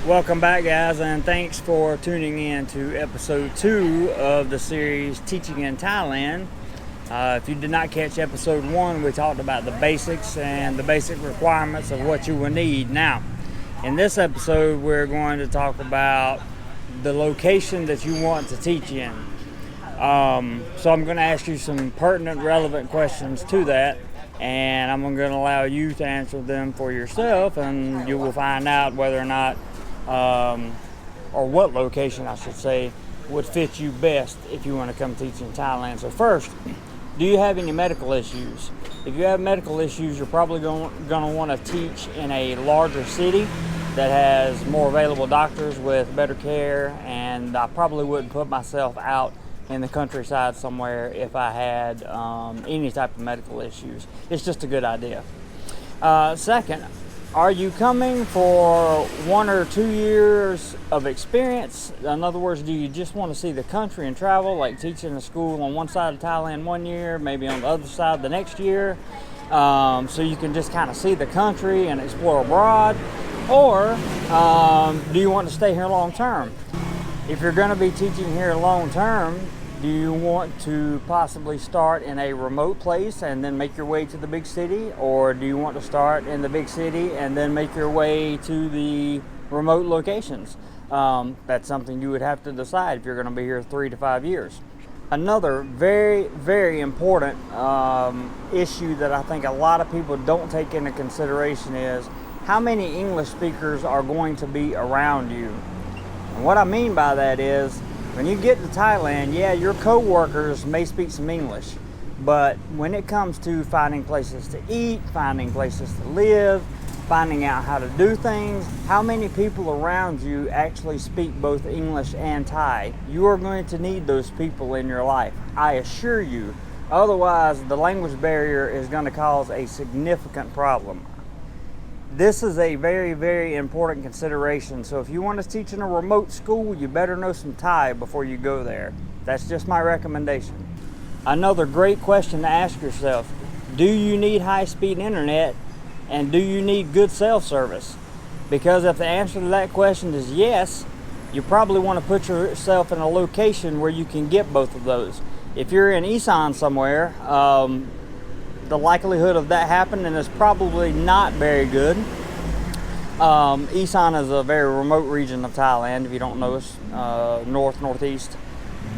Welcome back, guys, and thanks for tuning in to episode 2 of the series Teaching in Thailand. If you did not catch episode 1, we talked about the basics and the basic requirements of what you will need. Now, in this episode, we're going to talk about the location that you want to teach in. So I'm going to ask you some pertinent, relevant questions to that, and I'm going to allow you to answer them for yourself, and you will find out whether or not or what location, I should say, would fit you best if you want to come teach in Thailand. So first, do you have any medical issues? If you have medical issues, you're probably going to want to teach in a larger city that has more available doctors with better care, and I probably wouldn't put myself out in the countryside somewhere if I had any type of medical issues. It's just a good idea. Second, are you coming for 1 or 2 years of experience? In other words, do you just want to see the country and travel, like teaching a school on one side of Thailand 1 year, maybe on the other side the next year, so you can just kind of see the country and explore abroad? Or do you want to stay here long term? If you're going to be teaching here long term, do you want to possibly start in a remote place and then make your way to the big city? Or do you want to start in the big city and then make your way to the remote locations? That's something you would have to decide if you're going to be here 3 to 5 years. Another very, very important issue that I think a lot of people don't take into consideration is how many English speakers are going to be around you. And what I mean by that is, when you get to Thailand, yeah, your co-workers may speak some English, but when it comes to finding places to eat, finding places to live, finding out how to do things, how many people around you actually speak both English and Thai? You are going to need those people in your life, I assure you. Otherwise, the language barrier is going to cause a significant problem. This is a very, very important consideration. So if you want to teach in a remote school, you better know some Thai before you go there. That's just my recommendation. Another great question to ask yourself: do you need high-speed internet, and do you need good cell service? Because if the answer to that question is yes, you probably want to put yourself in a location where you can get both of those. If you're in Isan somewhere, the likelihood of that happening is probably not very good. Isan is a very remote region of Thailand, if you don't know us, northeast.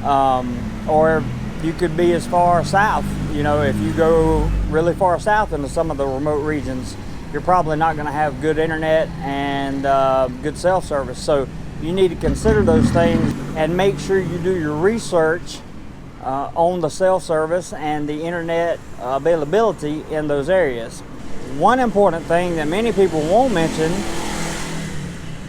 Or you could be as far south. You know, if you go really far south into some of the remote regions, you're probably not going to have good internet and good cell service. So you need to consider those things and make sure you do your research on the cell service and the internet availability in those areas. One important thing that many people won't mention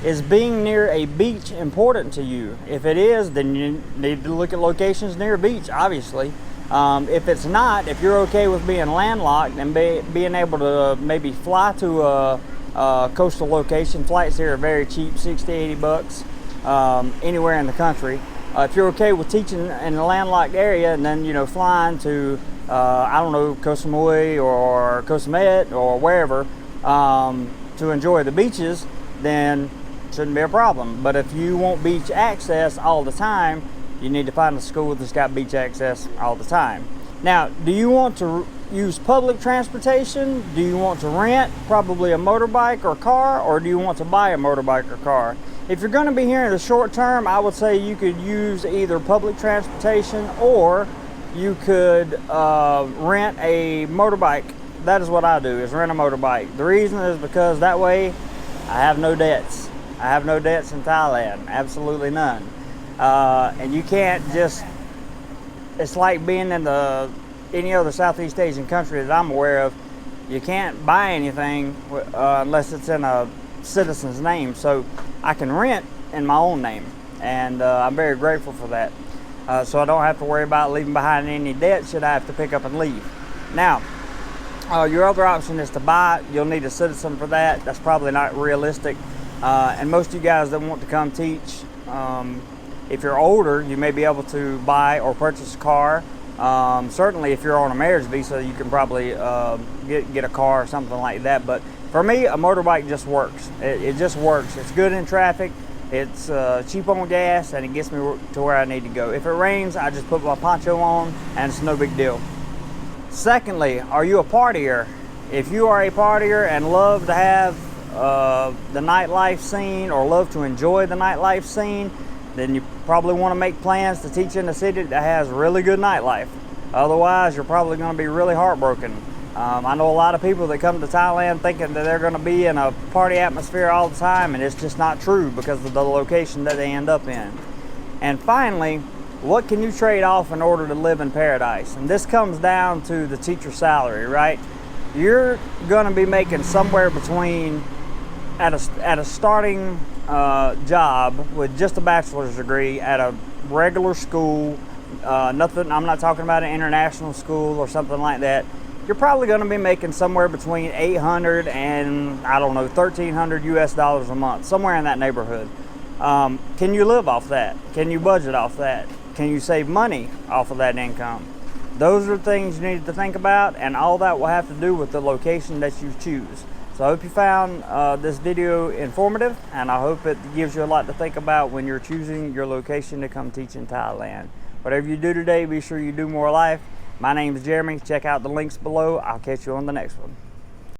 is being near a beach important to you. If it is, then you need to look at locations near a beach, obviously. If it's not, if you're okay with being landlocked and being able to maybe fly to a coastal location, flights here are very cheap, 60, 80 bucks anywhere in the country. If you're okay with teaching in a landlocked area and then, flying to, I don't know, Koh Samui or Koh Samet or wherever to enjoy the beaches, then it shouldn't be a problem. But if you want beach access all the time, you need to find a school that's got beach access all the time. Now, do you want to use public transportation? Do you want to rent probably a motorbike or car, or do you want to buy a motorbike or car? If you're going to be here in the short term, I would say you could use either public transportation or you could rent a motorbike. That is what I do, is rent a motorbike. The reason is because that way I have no debts. I have no debts in Thailand, absolutely none. And you can't just, it's like being in any other Southeast Asian country that I'm aware of. You can't buy anything unless it's in a citizen's name. So I can rent in my own name, and I'm very grateful for that. So I don't have to worry about leaving behind any debt should I have to pick up and leave. Now, your other option is to buy. You'll need a citizen for that. That's probably not realistic. And most of you guys that want to come teach, if you're older, you may be able to buy or purchase a car. Certainly if you're on a marriage visa, you can probably get a car or something like that. But For me, a motorbike just works. It just works. It's good in traffic. It's cheap on gas, and it gets me to where I need to go. If it rains, I just put my poncho on, and it's no big deal. Secondly, are you a partier? If you are a partier and love to have the nightlife scene, or love to enjoy the nightlife scene, then you probably want to make plans to teach in a city that has really good nightlife. Otherwise, you're probably going to be really heartbroken. I know a lot of people that come to Thailand thinking that they're going to be in a party atmosphere all the time, and it's just not true because of the location that they end up in. And finally, what can you trade off in order to live in paradise? And this comes down to the teacher salary, right? You're going to be making somewhere between, at a starting job with just a bachelor's degree at a regular school, nothing, I'm not talking about an international school or something like that, you're probably going to be making somewhere between $800 and, I don't know, $1,300 US dollars a month, somewhere in that neighborhood. Can you live off that? Can you budget off that? Can you save money off of that income? Those are things you need to think about, and all that will have to do with the location that you choose. So I hope you found this video informative, and I hope it gives you a lot to think about when you're choosing your location to come teach in Thailand. Whatever you do today, be sure you do more life. My name is Jeremy. Check out the links below. I'll catch you on the next one.